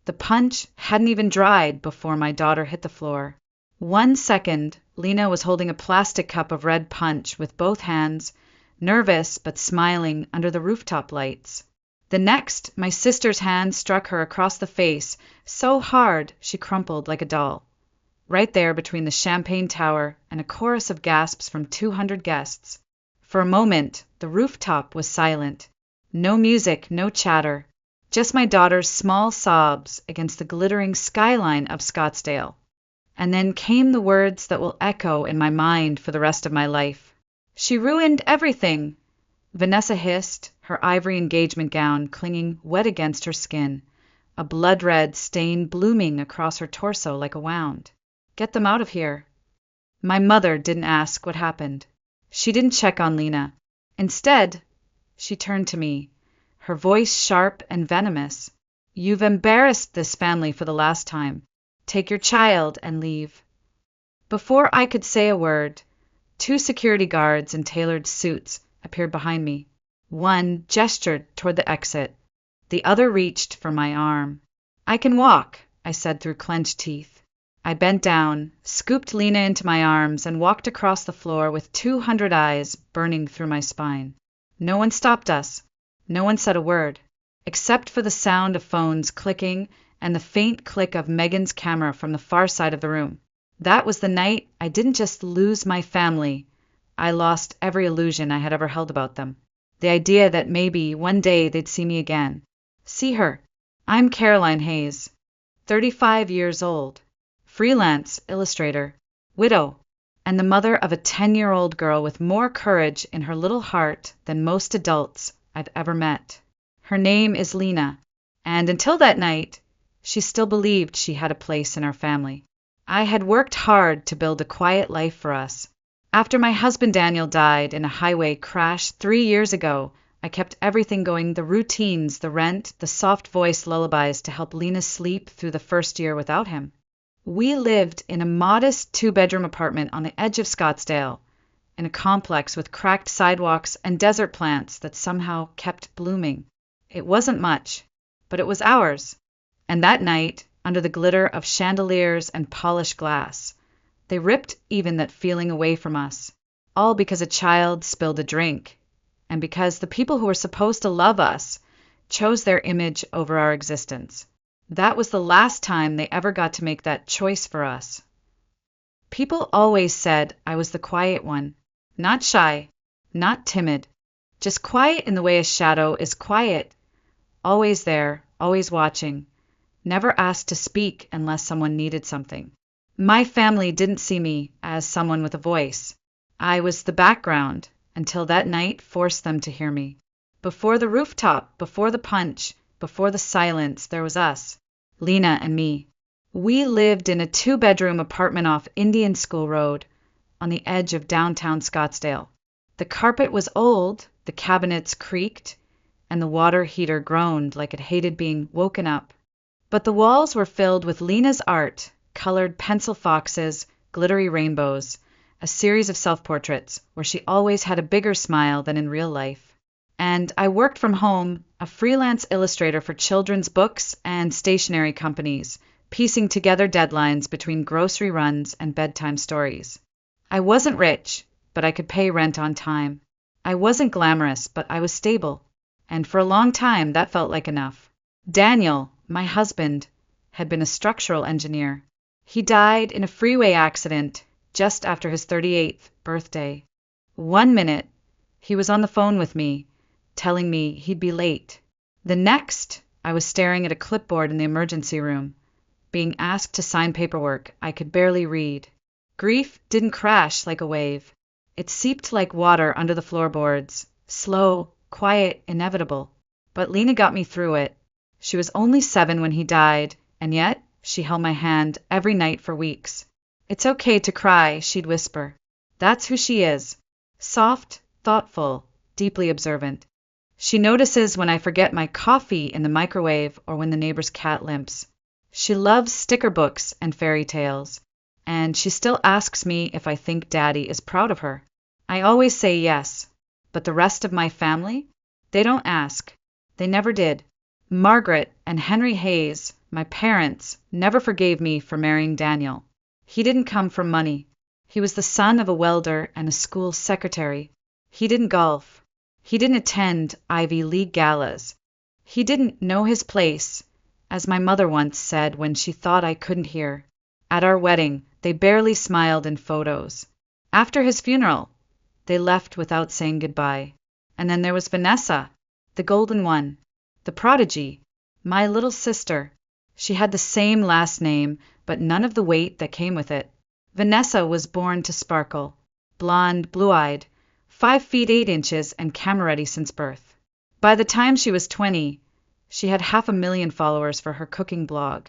The punch hadn't even dried before my daughter hit the floor. 1 second, Lena was holding a plastic cup of red punch with both hands, nervous but smiling under the rooftop lights. The next, my sister's hand struck her across the face so hard she crumpled like a doll, right there between the champagne tower and a chorus of gasps from 200 guests. For a moment, the rooftop was silent. No music, no chatter, just my daughter's small sobs against the glittering skyline of Scottsdale. And then came the words that will echo in my mind for the rest of my life. "She ruined everything," Vanessa hissed, her ivory engagement gown clinging wet against her skin, a blood-red stain blooming across her torso like a wound. "Get them out of here." My mother didn't ask what happened. She didn't check on Lena. Instead, she turned to me, her voice sharp and venomous. "You've embarrassed this family for the last time. Take your child and leave." Before I could say a word, 2 security guards in tailored suits appeared behind me. One gestured toward the exit. The other reached for my arm. "I can walk," I said through clenched teeth. I bent down, scooped Lena into my arms, and walked across the floor with 200 eyes burning through my spine. No one stopped us. No one said a word, except for the sound of phones clicking and the faint click of Megan's camera from the far side of the room. That was the night I didn't just lose my family. I lost every illusion I had ever held about them. The idea that maybe one day they'd see me again. See her. I'm Caroline Hayes, 35 years old, freelance illustrator, widow, and the mother of a 10-year-old girl with more courage in her little heart than most adults I've ever met. Her name is Lena, and until that night, she still believed she had a place in our family. I had worked hard to build a quiet life for us. After my husband Daniel died in a highway crash 3 years ago, I kept everything going, the routines, the rent, the soft voice lullabies to help Lena sleep through the first year without him. We lived in a modest 2-bedroom apartment on the edge of Scottsdale, in a complex with cracked sidewalks and desert plants that somehow kept blooming. It wasn't much, but it was ours. And that night, under the glitter of chandeliers and polished glass, they ripped even that feeling away from us, all because a child spilled a drink, and because the people who were supposed to love us chose their image over our existence. That was the last time they ever got to make that choice for us. People always said I was the quiet one, not shy, not timid, just quiet in the way a shadow is quiet, always there, always watching, never asked to speak unless someone needed something. My family didn't see me as someone with a voice. I was the background until that night forced them to hear me. Before the rooftop, before the punch, before the silence, there was us, Lena and me. We lived in a 2-bedroom apartment off Indian School Road on the edge of downtown Scottsdale. The carpet was old, the cabinets creaked, and the water heater groaned like it hated being woken up. But the walls were filled with Lena's art, colored pencil foxes, glittery rainbows, a series of self-portraits where she always had a bigger smile than in real life. And I worked from home, a freelance illustrator for children's books and stationery companies, piecing together deadlines between grocery runs and bedtime stories. I wasn't rich, but I could pay rent on time. I wasn't glamorous, but I was stable. And for a long time, that felt like enough. Daniel, my husband, had been a structural engineer. He died in a freeway accident just after his 38th birthday. 1 minute, he was on the phone with me, telling me he'd be late. The next, I was staring at a clipboard in the emergency room, being asked to sign paperwork I could barely read. Grief didn't crash like a wave. It seeped like water under the floorboards, slow, quiet, inevitable. But Lena got me through it. She was only 7 when he died, and yet she held my hand every night for weeks. "It's okay to cry," she'd whisper. That's who she is. Soft, thoughtful, deeply observant. She notices when I forget my coffee in the microwave or when the neighbor's cat limps. She loves sticker books and fairy tales, and she still asks me if I think Daddy is proud of her. I always say yes, but the rest of my family, they don't ask. They never did. Margaret and Henry Hayes, My parents never forgave me for marrying Daniel. He didn't come from money. He was the son of a welder and a school secretary. He didn't golf. He didn't attend Ivy League galas. He didn't know his place, as my mother once said when she thought I couldn't hear. At our wedding, they barely smiled in photos. After his funeral, they left without saying goodbye. And then there was Vanessa, the golden one, the prodigy, my little sister. She had the same last name, but none of the weight that came with it. Vanessa was born to sparkle, blonde, blue-eyed, 5 feet 8 inches and camera-ready since birth. By the time she was 20, she had 500,000 followers for her cooking blog.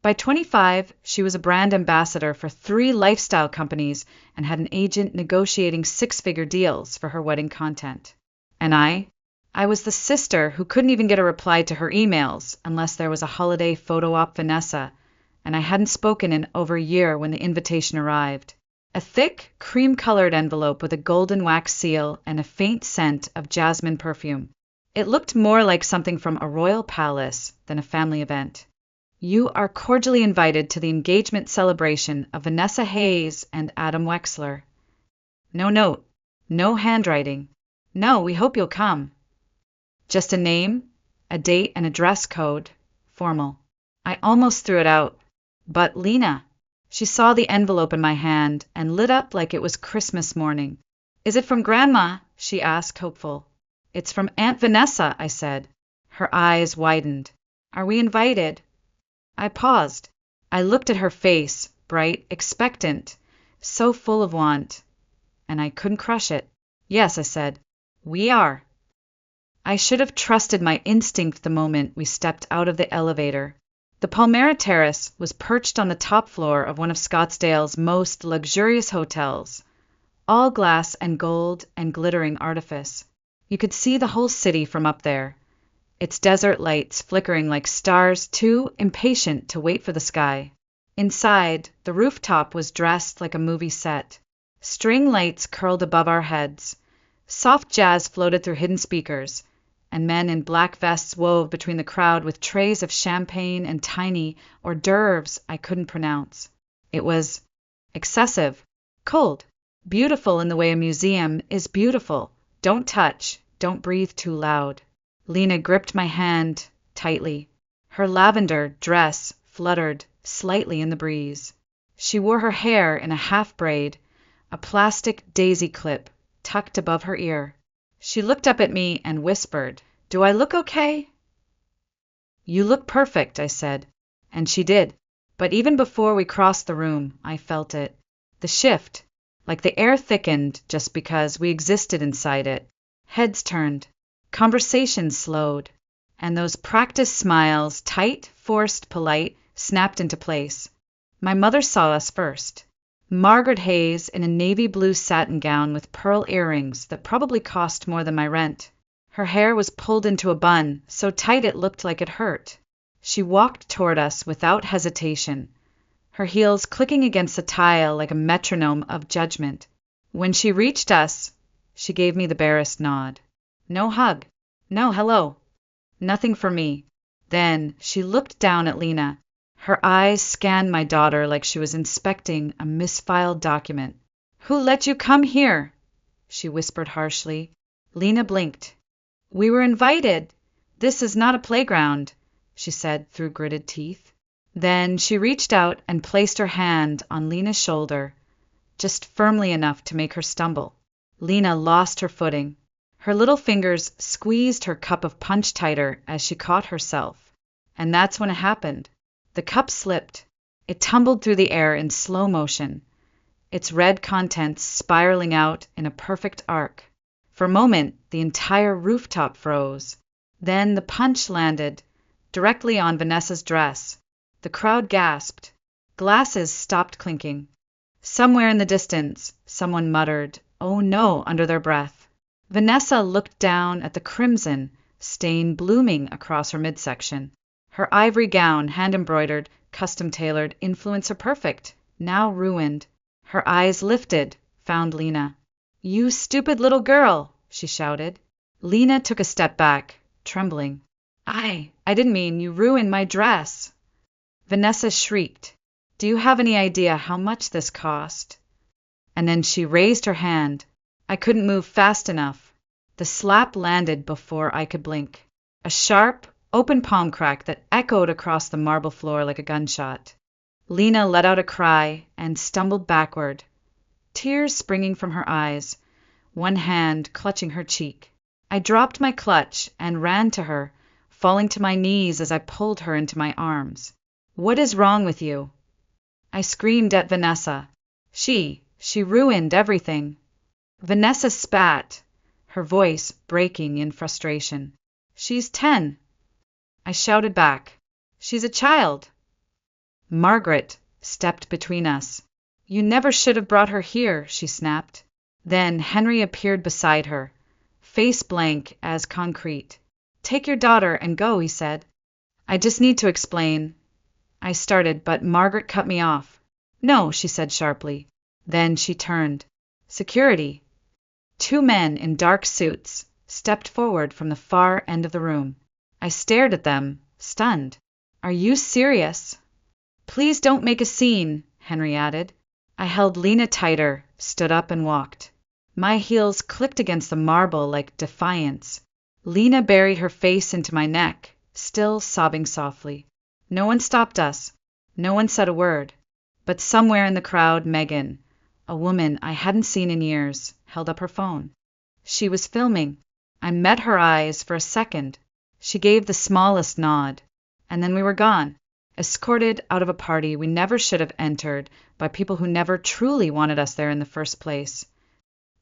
By 25, she was a brand ambassador for 3 lifestyle companies and had an agent negotiating 6-figure deals for her wedding content. And I was the sister who couldn't even get a reply to her emails unless there was a holiday photo op Vanessa, and I hadn't spoken in over a year when the invitation arrived. A thick, cream-colored envelope with a golden wax seal and a faint scent of jasmine perfume. It looked more like something from a royal palace than a family event. You are cordially invited to the engagement celebration of Vanessa Hayes and Adam Wexler. No note, no handwriting. No, we hope you'll come. Just a name, a date, and a dress code. Formal. I almost threw it out. But Lena, she saw the envelope in my hand and lit up like it was Christmas morning. Is it from Grandma? She asked, hopeful. It's from Aunt Vanessa, I said. Her eyes widened. Are we invited? I paused. I looked at her face, bright, expectant, so full of want, and I couldn't crush it. Yes, I said. We are. I should have trusted my instinct the moment we stepped out of the elevator. The Palmera Terrace was perched on the top floor of one of Scottsdale's most luxurious hotels, all glass and gold and glittering artifice. You could see the whole city from up there, its desert lights flickering like stars too impatient to wait for the sky. Inside, the rooftop was dressed like a movie set. String lights curled above our heads. Soft jazz floated through hidden speakers, and men in black vests wove between the crowd with trays of champagne and tiny hors d'oeuvres I couldn't pronounce. It was excessive, cold, beautiful in the way a museum is beautiful. Don't touch, don't breathe too loud. Lena gripped my hand tightly. Her lavender dress fluttered slightly in the breeze. She wore her hair in a half braid, a plastic daisy clip tucked above her ear. She looked up at me and whispered, "Do I look okay?" "You look perfect," I said, and she did. But even before we crossed the room, I felt it. The shift, like the air thickened just because we existed inside it. Heads turned. Conversations slowed, and those practiced smiles, tight, forced, polite, snapped into place. My mother saw us first. Margaret Hayes in a navy blue satin gown with pearl earrings that probably cost more than my rent. Her hair was pulled into a bun, so tight it looked like it hurt. She walked toward us without hesitation, her heels clicking against the tile like a metronome of judgment. When she reached us, she gave me the barest nod. No hug. No hello. Nothing for me. Then she looked down at Lena. Her eyes scanned my daughter like she was inspecting a misfiled document. "Who let you come here?" she whispered harshly. Lena blinked. "We were invited. This is not a playground," she said through gritted teeth. Then she reached out and placed her hand on Lena's shoulder, just firmly enough to make her stumble. Lena lost her footing. Her little fingers squeezed her cup of punch tighter as she caught herself. And that's when it happened. The cup slipped. It tumbled through the air in slow motion, its red contents spiraling out in a perfect arc. For a moment, the entire rooftop froze. Then the punch landed directly on Vanessa's dress. The crowd gasped. Glasses stopped clinking. Somewhere in the distance, someone muttered, "Oh no," under their breath. Vanessa looked down at the crimson stain blooming across her midsection. Her ivory gown, hand-embroidered, custom-tailored, influencer perfect, now ruined. Her eyes lifted, found Lena. "You stupid little girl," she shouted. Lena took a step back, trembling. I didn't mean you ruined my dress." Vanessa shrieked. Do you have any idea how much this cost? And then she raised her hand. I couldn't move fast enough. The slap landed before I could blink. A sharp, open palm crack that echoed across the marble floor like a gunshot. Lena let out a cry and stumbled backward, tears springing from her eyes, one hand clutching her cheek. I dropped my clutch and ran to her, falling to my knees as I pulled her into my arms. What is wrong with you? I screamed at Vanessa. She ruined everything. Vanessa spat, her voice breaking in frustration. She's 10. I shouted back. She's a child. Margaret stepped between us. You never should have brought her here, she snapped. Then Henry appeared beside her, face blank as concrete. Take your daughter and go, he said. I just need to explain. I started, but Margaret cut me off. No, she said sharply. Then she turned. Security. 2 men in dark suits stepped forward from the far end of the room. I stared at them, stunned. Are you serious? Please don't make a scene, Henry added. I held Lena tighter, stood up and walked. My heels clicked against the marble like defiance. Lena buried her face into my neck, still sobbing softly. No one stopped us. No one said a word. But somewhere in the crowd, Megan, a woman I hadn't seen in years, held up her phone. She was filming. I met her eyes for a second. She gave the smallest nod. And then we were gone, escorted out of a party we never should have entered by people who never truly wanted us there in the first place.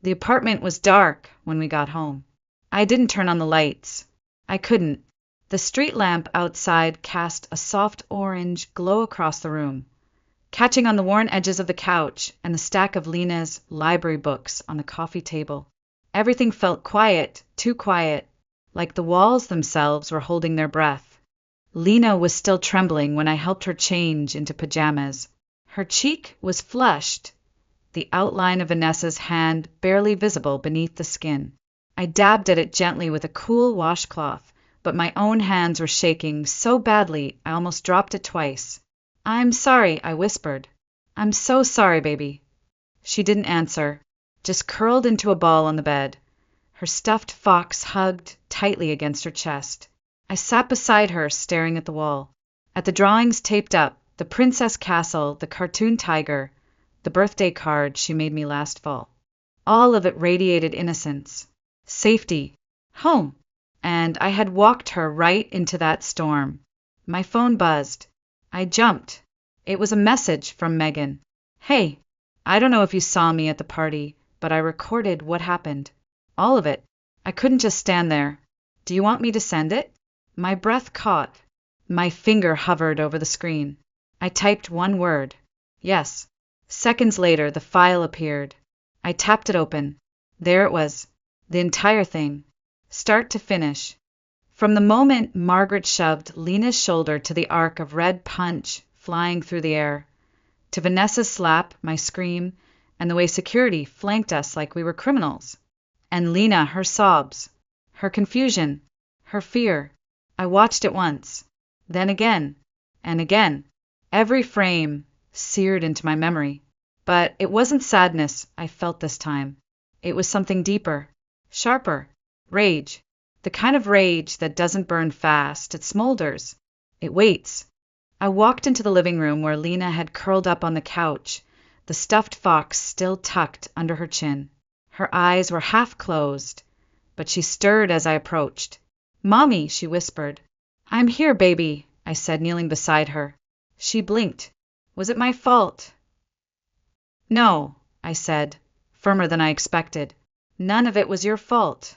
The apartment was dark when we got home. I didn't turn on the lights. I couldn't. The street lamp outside cast a soft orange glow across the room, catching on the worn edges of the couch and the stack of Lena's library books on the coffee table. Everything felt quiet, too quiet, like the walls themselves were holding their breath. Lena was still trembling when I helped her change into pajamas. Her cheek was flushed, the outline of Vanessa's hand barely visible beneath the skin. I dabbed at it gently with a cool washcloth, but my own hands were shaking so badly I almost dropped it twice. I'm sorry, I whispered. I'm so sorry, baby. She didn't answer, just curled into a ball on the bed, her stuffed fox hugged tightly against her chest. I sat beside her, staring at the wall, at the drawings taped up, the princess castle, the cartoon tiger, the birthday card she made me last fall. All of it radiated innocence, safety, home. And I had walked her right into that storm. My phone buzzed. I jumped. It was a message from Megan. Hey, I don't know if you saw me at the party, but I recorded what happened. All of it. I couldn't just stand there. Do you want me to send it? My breath caught. My finger hovered over the screen. I typed one word. Yes. Seconds later, the file appeared. I tapped it open. There it was. The entire thing. Start to finish. From the moment Margaret shoved Lena's shoulder to the arc of red punch flying through the air, to Vanessa's slap, my scream, and the way security flanked us like we were criminals. And Lena, her sobs, her confusion, her fear. I watched it once, then again, and again. Every frame seared into my memory. But it wasn't sadness I felt this time. It was something deeper, sharper. Rage. The kind of rage that doesn't burn fast, it smolders. It waits. I walked into the living room where Lena had curled up on the couch, the stuffed fox still tucked under her chin. Her eyes were half closed, but she stirred as I approached. Mommy, she whispered. I'm here, baby, I said, kneeling beside her. She blinked. Was it my fault? No, I said, firmer than I expected. None of it was your fault.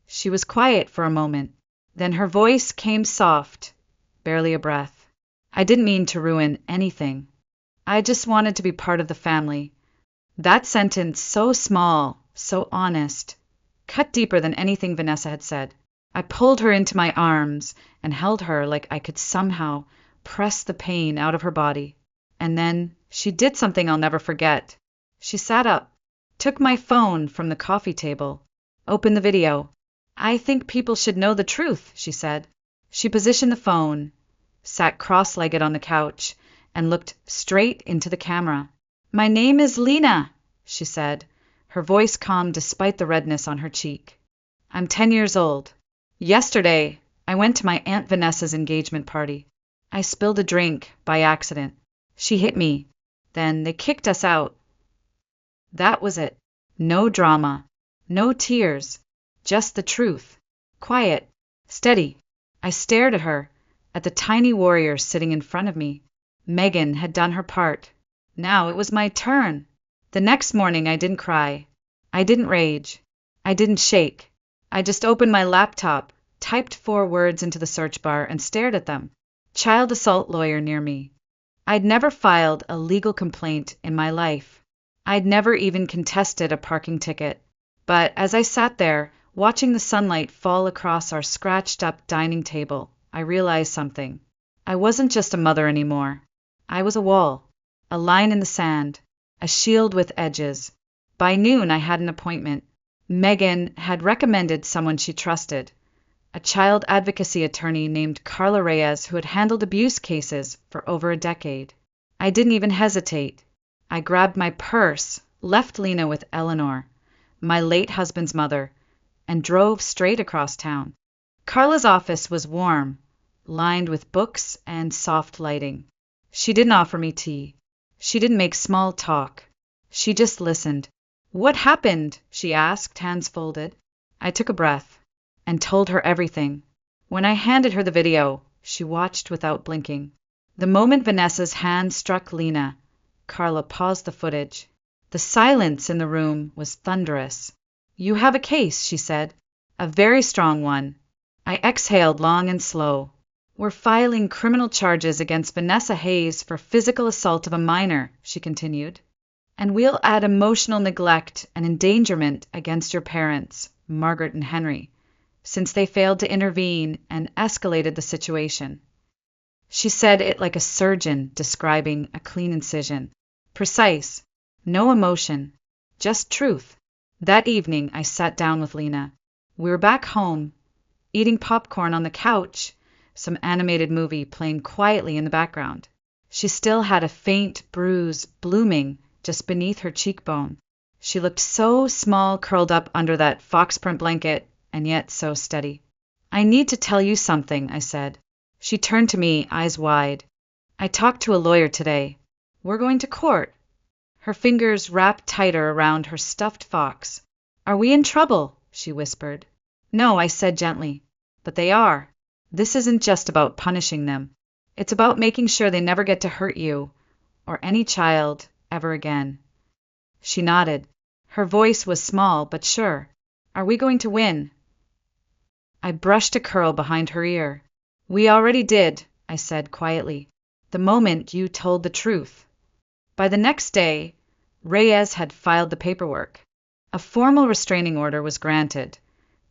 She was quiet for a moment. Then her voice came soft, barely a breath. I didn't mean to ruin anything. I just wanted to be part of the family. That sentence, so small, so honest, cut deeper than anything Vanessa had said. I pulled her into my arms and held her like I could somehow press the pain out of her body. And then she did something I'll never forget. She sat up, took my phone from the coffee table, opened the video. I think people should know the truth, she said. She positioned the phone, sat cross-legged on the couch, and looked straight into the camera. "My name is Lena," she said, her voice calm despite the redness on her cheek. "I'm 10 years old. Yesterday, I went to my Aunt Vanessa's engagement party. I spilled a drink by accident. She hit me. Then they kicked us out. That was it. No drama. No tears. Just the truth. Quiet. Steady. I stared at her, at the tiny warrior sitting in front of me. Megan had done her part. Now it was my turn. The next morning I didn't cry. I didn't rage. I didn't shake. I just opened my laptop, typed 4 words into the search bar, and stared at them. Child assault lawyer near me. I'd never filed a legal complaint in my life. I'd never even contested a parking ticket. But as I sat there, watching the sunlight fall across our scratched-up dining table, I realized something. I wasn't just a mother anymore. I was a wall, a line in the sand, a shield with edges. By noon, I had an appointment. Megan had recommended someone she trusted, a child advocacy attorney named Carla Reyes who had handled abuse cases for over a decade. I didn't even hesitate. I grabbed my purse, left Lena with Eleanor, my late husband's mother, and drove straight across town. Carla's office was warm, lined with books and soft lighting. She didn't offer me tea. She didn't make small talk. She just listened. "What happened?" she asked, hands folded. I took a breath and told her everything. When I handed her the video, she watched without blinking. The moment Vanessa's hand struck Lena, Carla paused the footage. The silence in the room was thunderous. "You have a case," she said. "A very strong one." I exhaled long and slow. "We're filing criminal charges against Vanessa Hayes for physical assault of a minor," she continued. "And we'll add emotional neglect and endangerment against your parents, Margaret and Henry, since they failed to intervene and escalated the situation." She said it like a surgeon describing a clean incision. Precise. No emotion. Just truth. That evening, I sat down with Lena. We were back home, eating popcorn on the couch, some animated movie playing quietly in the background. She still had a faint bruise blooming just beneath her cheekbone. She looked so small curled up under that fox print blanket, and yet so steady. "I need to tell you something," I said. She turned to me, eyes wide. "I talked to a lawyer today. We're going to court." Her fingers wrapped tighter around her stuffed fox. "Are we in trouble?" she whispered. "No," I said gently. "But they are. This isn't just about punishing them. It's about making sure they never get to hurt you, or any child, ever again." She nodded. Her voice was small but sure. "Are we going to win?" I brushed a curl behind her ear. "We already did," I said quietly, "the moment you told the truth." By the next day, Reyes had filed the paperwork. A formal restraining order was granted.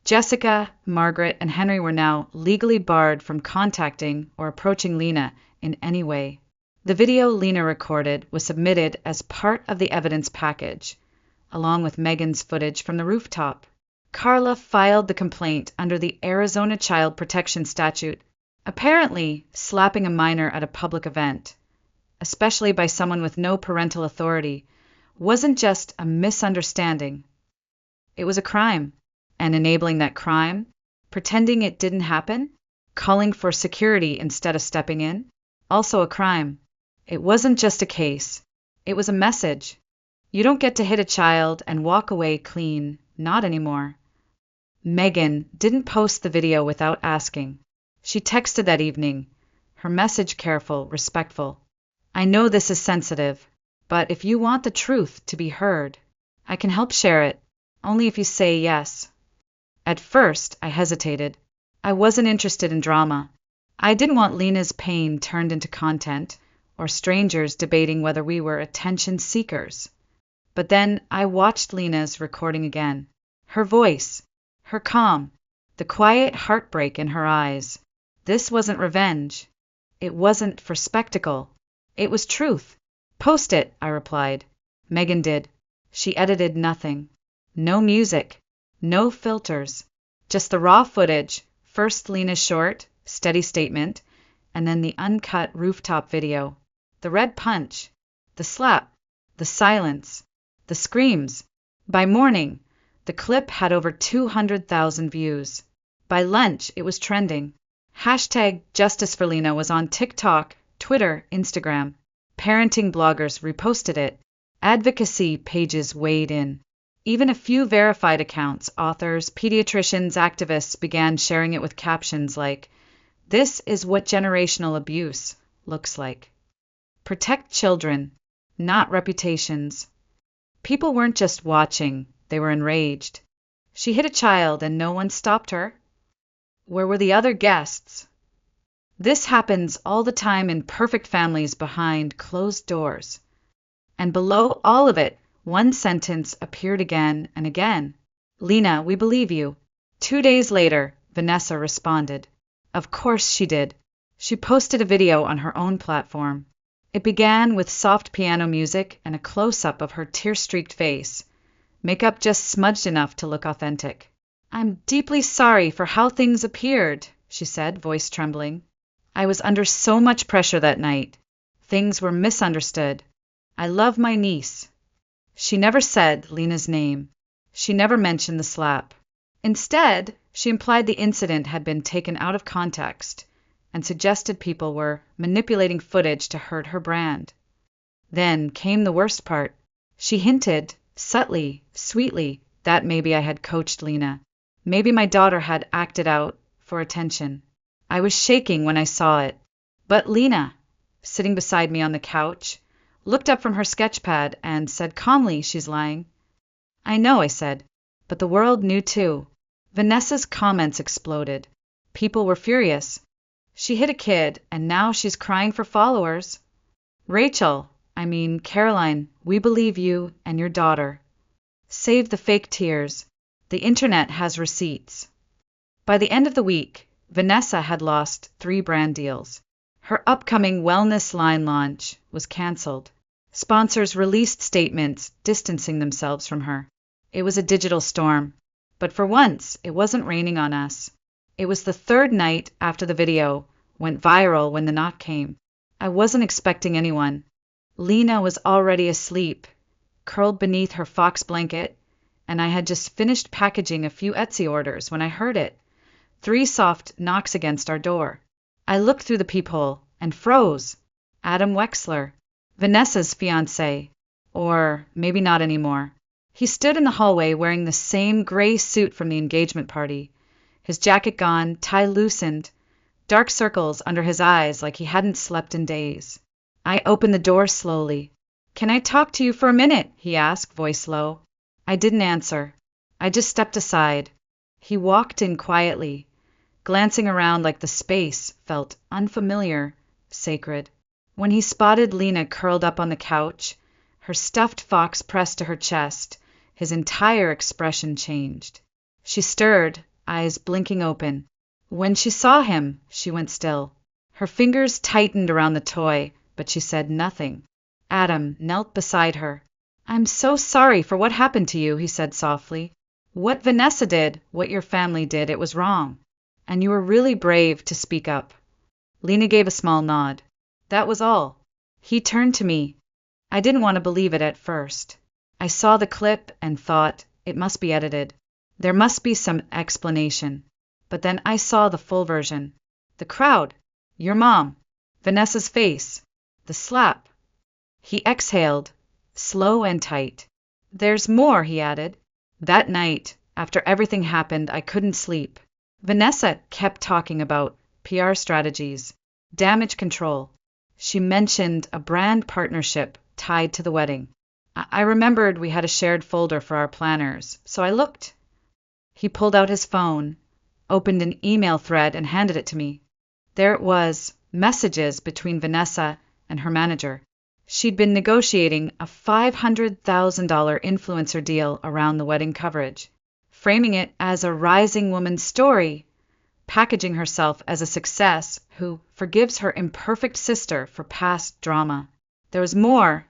Jessica, Margaret, and Henry were now legally barred from contacting or approaching Lena in any way. The video Lena recorded was submitted as part of the evidence package, along with Megan's footage from the rooftop. Carla filed the complaint under the Arizona Child Protection Statute, apparently slapping a minor at a public event, especially by someone with no parental authority, wasn't just a misunderstanding. It was a crime, and enabling that crime, pretending it didn't happen, calling for security instead of stepping in, also a crime. It wasn't just a case. It was a message. You don't get to hit a child and walk away clean, not anymore. Megan didn't post the video without asking. She texted that evening, her message careful, respectful. "I know this is sensitive, but if you want the truth to be heard, I can help share it, only if you say yes." At first, I hesitated. I wasn't interested in drama. I didn't want Lena's pain turned into content, or strangers debating whether we were attention seekers. But then I watched Lena's recording again. Her voice, her calm, the quiet heartbreak in her eyes. This wasn't revenge. It wasn't for spectacle. It was truth. "Post it," I replied. Megan did. She edited nothing. No music. No filters. Just the raw footage, first Lena's short, steady statement, and then the uncut rooftop video. The red punch, the slap, the silence, the screams. By morning, the clip had over 200,000 views. By lunch, it was trending. Hashtag Justice for Lena was on TikTok, Twitter, Instagram. Parenting bloggers reposted it. Advocacy pages weighed in. Even a few verified accounts, authors, pediatricians, activists began sharing it with captions like, "This is what generational abuse looks like." Protect children, not reputations. People weren't just watching, they were enraged. She hit a child and no one stopped her. Where were the other guests? This happens all the time in perfect families behind closed doors. And below all of it, one sentence appeared again and again. "Lena, we believe you." 2 days later, Vanessa responded. Of course she did. She posted a video on her own platform. It began with soft piano music and a close-up of her tear-streaked face, makeup just smudged enough to look authentic. "I'm deeply sorry for how things appeared," she said, voice trembling. "I was under so much pressure that night. Things were misunderstood. I love my niece." She never said Lena's name. She never mentioned the slap. Instead, she implied the incident had been taken out of context and suggested people were manipulating footage to hurt her brand. Then came the worst part. She hinted, subtly, sweetly, that maybe I had coached Lena. Maybe my daughter had acted out for attention. I was shaking when I saw it. But Lena, sitting beside me on the couch, looked up from her sketchpad and said calmly she's lying. "I know," I said, but the world knew too. Vanessa's comments exploded. People were furious. She hit a kid, and now she's crying for followers. Caroline, we believe you and your daughter. Save the fake tears. The internet has receipts. By the end of the week, Vanessa had lost 3 brand deals. Her upcoming wellness line launch was canceled. Sponsors released statements distancing themselves from her. It was a digital storm. But for once, it wasn't raining on us. It was the 3rd night after the video went viral when the knock came. I wasn't expecting anyone. Lena was already asleep, curled beneath her fox blanket, and I had just finished packaging a few Etsy orders when I heard it. 3 soft knocks against our door. I looked through the peephole and froze. Adam Wexler, Vanessa's fiancé. Or maybe not anymore. He stood in the hallway wearing the same gray suit from the engagement party. His jacket gone, tie loosened, dark circles under his eyes like he hadn't slept in days. I opened the door slowly. "Can I talk to you for a minute?" he asked, voice low. I didn't answer. I just stepped aside. He walked in quietly, glancing around like the space felt unfamiliar, sacred. When he spotted Lena curled up on the couch, her stuffed fox pressed to her chest, his entire expression changed. She stirred, eyes blinking open. When she saw him, she went still. Her fingers tightened around the toy, but she said nothing. Adam knelt beside her. "I'm so sorry for what happened to you," he said softly. "What Vanessa did, what your family did, it was wrong. And you were really brave to speak up." Lena gave a small nod. That was all. He turned to me. I didn't want to believe it at first. I saw the clip and thought, it must be edited. There must be some explanation. But then I saw the full version. The crowd. Your mom. Vanessa's face. The slap. He exhaled, slow and tight. "There's more," he added. That night, after everything happened, I couldn't sleep. Vanessa kept talking about PR strategies, damage control. She mentioned a brand partnership tied to the wedding. I remembered we had a shared folder for our planners, so I looked. He pulled out his phone, opened an email thread, and handed it to me. There it was, messages between Vanessa and her manager. She'd been negotiating a $500,000 influencer deal around the wedding coverage, framing it as a rising woman's story, packaging herself as a success who forgives her imperfect sister for past drama. There was more,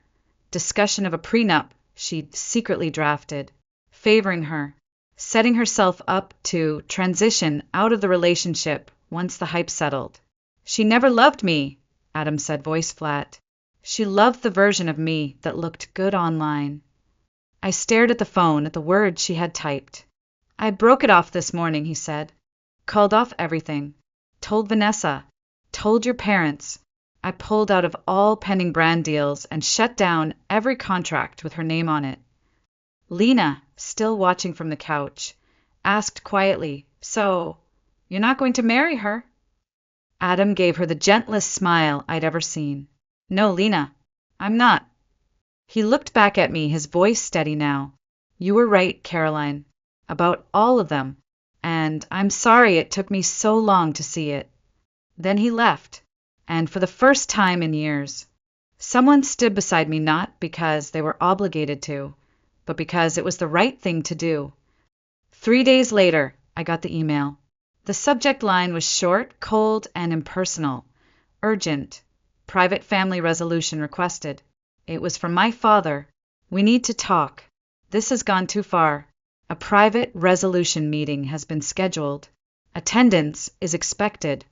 discussion of a prenup she'd secretly drafted, favoring her, setting herself up to transition out of the relationship once the hype settled. She never loved me, Adam said, voice flat. She loved the version of me that looked good online. I stared at the phone, at the words she had typed. I broke it off this morning, he said. Called off everything. Told Vanessa. Told your parents. I pulled out of all pending brand deals and shut down every contract with her name on it. Lena, still watching from the couch, asked quietly, So, you're not going to marry her? Adam gave her the gentlest smile I'd ever seen. No, Lena, I'm not. He looked back at me, his voice steady now. You were right, Caroline, about all of them, and I'm sorry it took me so long to see it. Then he left, and for the first time in years, someone stood beside me not because they were obligated to, but because it was the right thing to do. 3 days later, I got the email. The subject line was short, cold, and impersonal. Urgent. Private family resolution requested. It was from my father. We need to talk. This has gone too far. A private resolution meeting has been scheduled. Attendance is expected.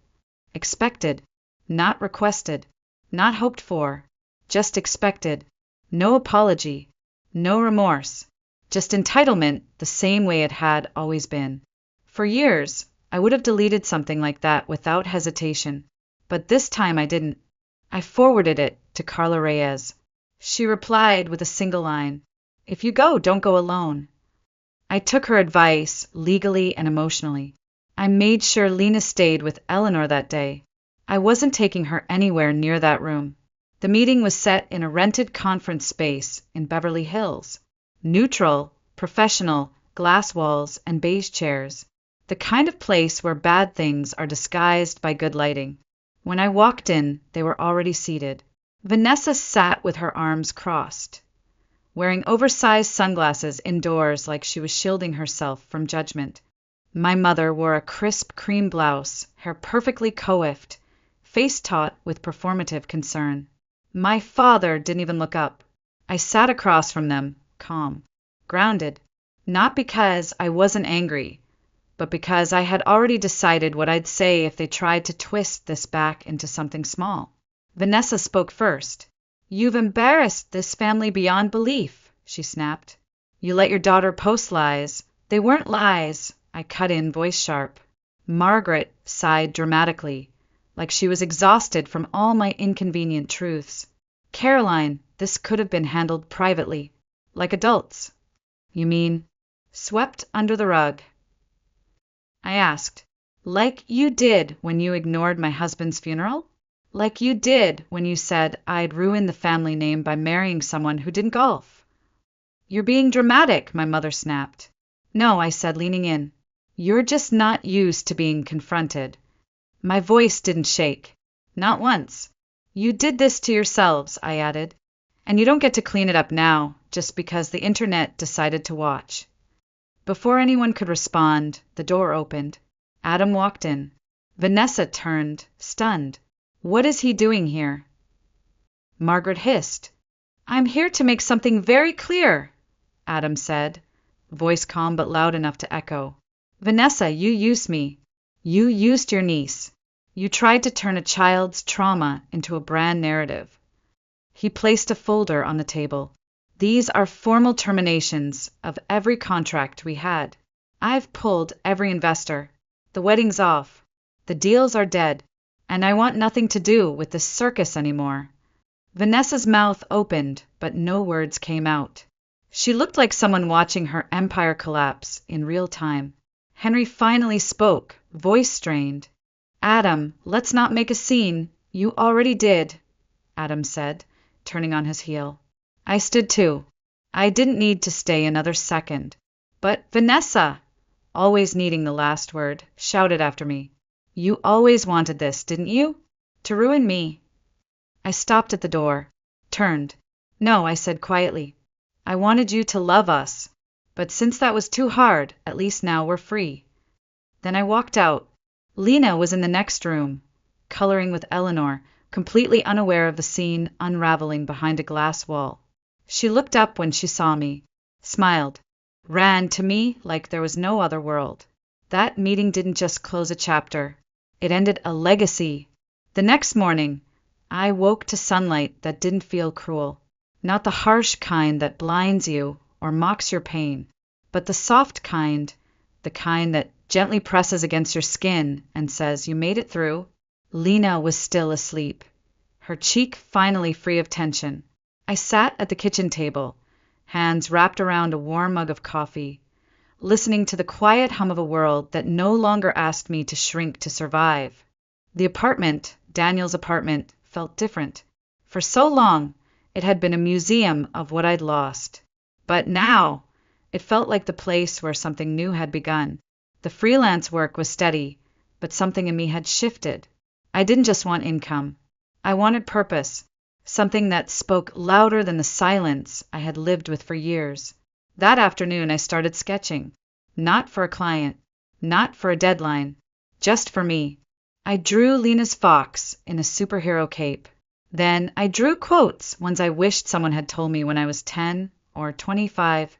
Expected. Not requested. Not hoped for. Just expected. No apology. No remorse. Just entitlement the same way it had always been. For years, I would have deleted something like that without hesitation. But this time I didn't. I forwarded it to Carla Reyes. She replied with a single line, If you go, don't go alone. I took her advice legally and emotionally. I made sure Lena stayed with Eleanor that day. I wasn't taking her anywhere near that room. The meeting was set in a rented conference space in Beverly Hills. Neutral, professional, glass walls, and beige chairs. The kind of place where bad things are disguised by good lighting. When I walked in, they were already seated. Vanessa sat with her arms crossed, wearing oversized sunglasses indoors like she was shielding herself from judgment. My mother wore a crisp cream blouse, hair perfectly coiffed, face taut with performative concern. My father didn't even look up. I sat across from them, calm, grounded, not because I wasn't angry, but because I had already decided what I'd say if they tried to twist this back into something small. Vanessa spoke first. You've embarrassed this family beyond belief, she snapped. You let your daughter post lies. They weren't lies, I cut in, voice sharp. Margaret sighed dramatically, like she was exhausted from all my inconvenient truths. Caroline, this could have been handled privately, like adults. You mean, swept under the rug? I asked, like you did when you ignored my husband's funeral? Like you did when you said I'd ruin the family name by marrying someone who didn't golf? You're being dramatic, my mother snapped. No, I said, leaning in. You're just not used to being confronted. My voice didn't shake. Not once. You did this to yourselves, I added. And you don't get to clean it up now, just because the internet decided to watch. Before anyone could respond, the door opened. Adam walked in. Vanessa turned, stunned. What is he doing here? Margaret hissed. I'm here to make something very clear, Adam said, voice calm but loud enough to echo. Vanessa, you used me. You used your niece. You tried to turn a child's trauma into a brand narrative. He placed a folder on the table. These are formal terminations of every contract we had. I've pulled every investor. The wedding's off. The deals are dead. And I want nothing to do with this circus anymore. Vanessa's mouth opened, but no words came out. She looked like someone watching her empire collapse in real time. Henry finally spoke, voice strained. Adam, let's not make a scene. You already did, Adam said, turning on his heel. I stood too. I didn't need to stay another second. But Vanessa, always needing the last word, shouted after me. You always wanted this, didn't you? To ruin me. I stopped at the door, turned. No, I said quietly. I wanted you to love us. But since that was too hard, at least now we're free. Then I walked out. Lena was in the next room, coloring with Eleanor, completely unaware of the scene unraveling behind a glass wall. She looked up when she saw me, smiled, ran to me like there was no other world. That meeting didn't just close a chapter. It ended a legacy. The next morning, I woke to sunlight that didn't feel cruel. Not the harsh kind that blinds you or mocks your pain, but the soft kind, the kind that gently presses against your skin and says, "You made it through." Lena was still asleep, her cheek finally free of tension. I sat at the kitchen table, hands wrapped around a warm mug of coffee, listening to the quiet hum of a world that no longer asked me to shrink to survive. The apartment, Daniel's apartment, felt different. For so long, it had been a museum of what I'd lost. But now, it felt like the place where something new had begun. The freelance work was steady, but something in me had shifted. I didn't just want income. I wanted purpose, something that spoke louder than the silence I had lived with for years. That afternoon, I started sketching. Not for a client, not for a deadline, just for me. I drew Lena's fox in a superhero cape. Then I drew quotes, ones I wished someone had told me when I was 10 or 25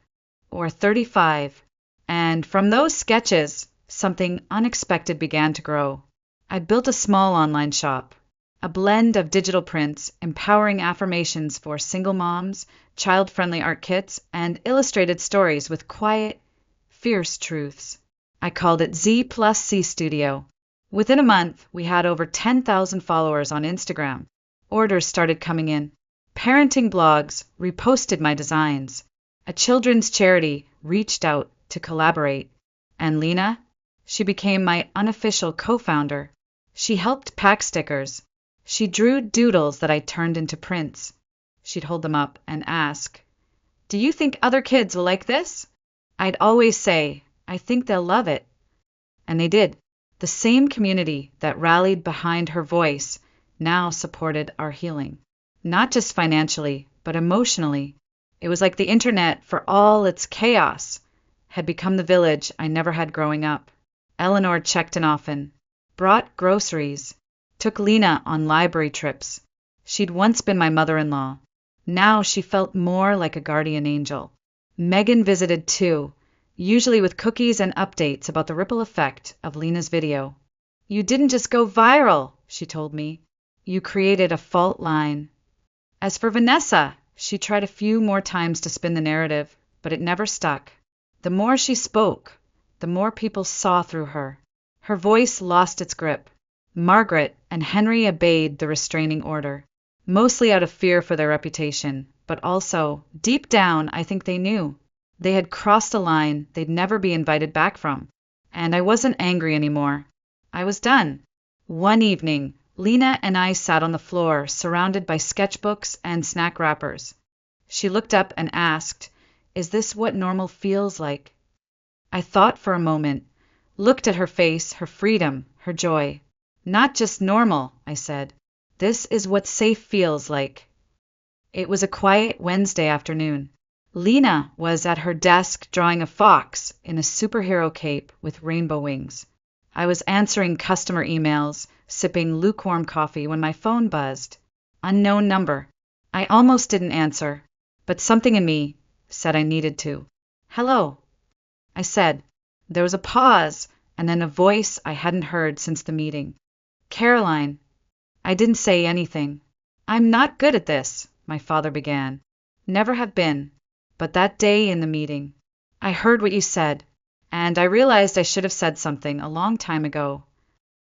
or 35. And from those sketches, something unexpected began to grow. I built a small online shop, a blend of digital prints, empowering affirmations for single moms, child-friendly art kits, and illustrated stories with quiet, fierce truths. I called it Z plus C Studio. Within a month, we had over 10,000 followers on Instagram. Orders started coming in. Parenting blogs reposted my designs. A children's charity reached out to collaborate. And Lena? She became my unofficial co-founder. She helped pack stickers. She drew doodles that I turned into prints. She'd hold them up and ask, "Do you think other kids will like this?" I'd always say, "I think they'll love it." And they did. The same community that rallied behind her voice now supported our healing. Not just financially, but emotionally. It was like the internet, for all its chaos, had become the village I never had growing up. Eleanor checked in often, brought groceries, took Lena on library trips. She'd once been my mother-in-law. Now she felt more like a guardian angel. Megan visited too, usually with cookies and updates about the ripple effect of Lena's video. "You didn't just go viral," she told me. "You created a fault line." As for Vanessa, she tried a few more times to spin the narrative, but it never stuck. The more she spoke, the more people saw through her. Her voice lost its grip. Margaret and Henry obeyed the restraining order, mostly out of fear for their reputation, but also, deep down, I think they knew. They had crossed a line they'd never be invited back from. And I wasn't angry anymore. I was done. One evening, Lena and I sat on the floor, surrounded by sketchbooks and snack wrappers. She looked up and asked, "Is this what normal feels like?" I thought for a moment, looked at her face, her freedom, her joy. "Not just normal," I said. "This is what safe feels like." It was a quiet Wednesday afternoon. Lena was at her desk drawing a fox in a superhero cape with rainbow wings. I was answering customer emails, sipping lukewarm coffee when my phone buzzed. Unknown number. I almost didn't answer, but something in me said I needed to. "Hello," I said. There was a pause, and then a voice I hadn't heard since the meeting. "Caroline." I didn't say anything. "I'm not good at this," my father began. "Never have been. But that day in the meeting, I heard what you said, and I realized I should have said something a long time ago."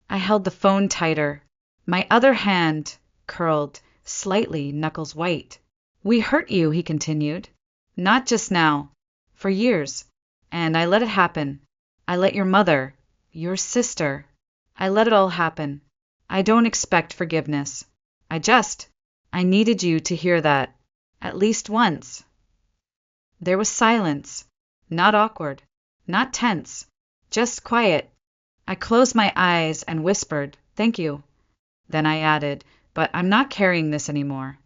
I held the phone tighter. My other hand curled, slightly, knuckles white. "We hurt you," he continued. "Not just now. For years. And I let it happen. I let your mother, your sister, I let it all happen. I don't expect forgiveness. I needed you to hear that. At least once." There was silence. Not awkward. Not tense. Just quiet. I closed my eyes and whispered, "Thank you." Then I added, "But I'm not carrying this anymore."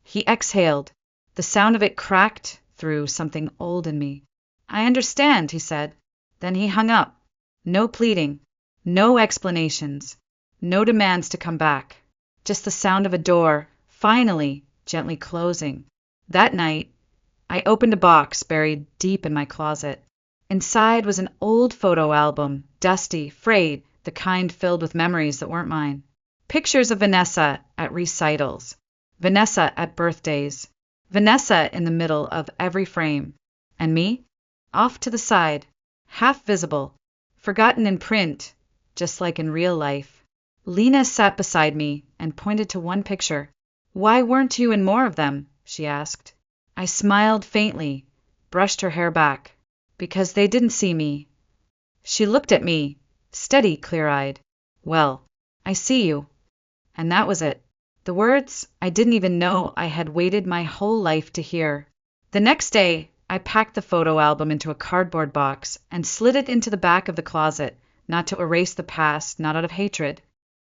He exhaled. The sound of it cracked through something old in me. "I understand," he said. Then he hung up. No pleading. No explanations. No demands to come back. Just the sound of a door, finally, gently closing. That night, I opened a box buried deep in my closet. Inside was an old photo album, dusty, frayed, the kind filled with memories that weren't mine. Pictures of Vanessa at recitals, Vanessa at birthdays, Vanessa in the middle of every frame, and me, off to the side, half visible, forgotten in print, just like in real life. Lena sat beside me and pointed to one picture. "Why weren't you in more of them?" she asked. I smiled faintly, brushed her hair back. "Because they didn't see me." She looked at me, steady, clear-eyed. "Well, I see you." And that was it. The words I didn't even know I had waited my whole life to hear. The next day, I packed the photo album into a cardboard box and slid it into the back of the closet, not to erase the past, not out of hatred,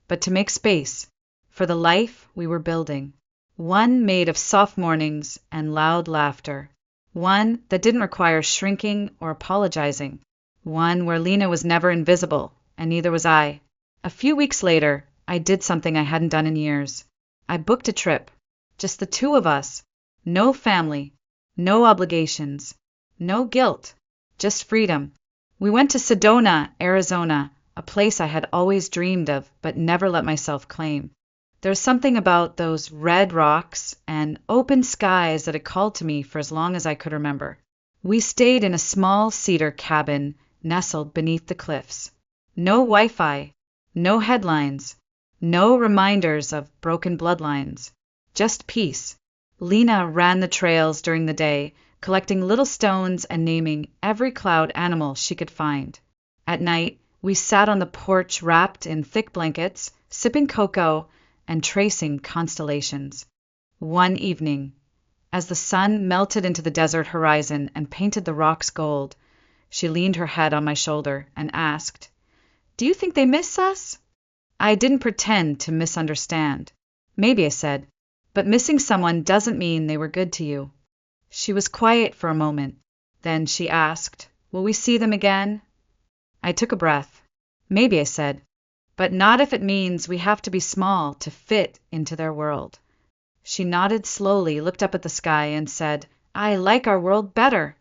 but to make space for the life we were building. One made of soft mornings and loud laughter. One that didn't require shrinking or apologizing. One where Lena was never invisible, and neither was I. A few weeks later, I did something I hadn't done in years. I booked a trip. Just the two of us. No family. No obligations. No guilt. Just freedom. We went to Sedona, Arizona, a place I had always dreamed of but never let myself claim. There's something about those red rocks and open skies that had called to me for as long as I could remember. We stayed in a small cedar cabin nestled beneath the cliffs. No Wi-Fi. No headlines. No reminders of broken bloodlines. Just peace. Lena ran the trails during the day, collecting little stones and naming every cloud animal she could find. At night, we sat on the porch wrapped in thick blankets, sipping cocoa and tracing constellations. One evening, as the sun melted into the desert horizon and painted the rocks gold, she leaned her head on my shoulder and asked, "Do you think they miss us?" I didn't pretend to misunderstand. "Maybe," I said, "but missing someone doesn't mean they were good to you." She was quiet for a moment. Then she asked, "Will we see them again?" I took a breath. "Maybe," I said, "but not if it means we have to be small to fit into their world." She nodded slowly, looked up at the sky, and said, "I like our world better."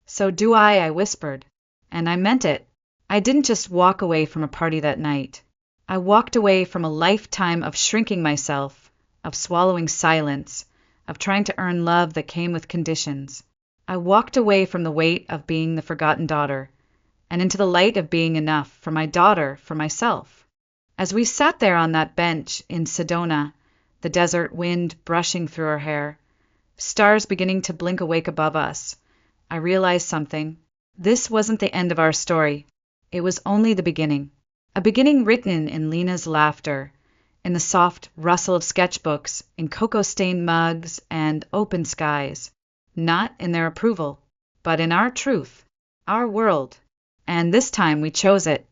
"So do I whispered. And I meant it. I didn't just walk away from a party that night. I walked away from a lifetime of shrinking myself, of swallowing silence, of trying to earn love that came with conditions. I walked away from the weight of being the forgotten daughter, and into the light of being enough for my daughter, for myself. As we sat there on that bench in Sedona, the desert wind brushing through our hair, stars beginning to blink awake above us, I realized something. This wasn't the end of our story. It was only the beginning. A beginning written in Lena's laughter, in the soft rustle of sketchbooks, in cocoa-stained mugs and open skies. Not in their approval, but in our truth, our world. And this time we chose it.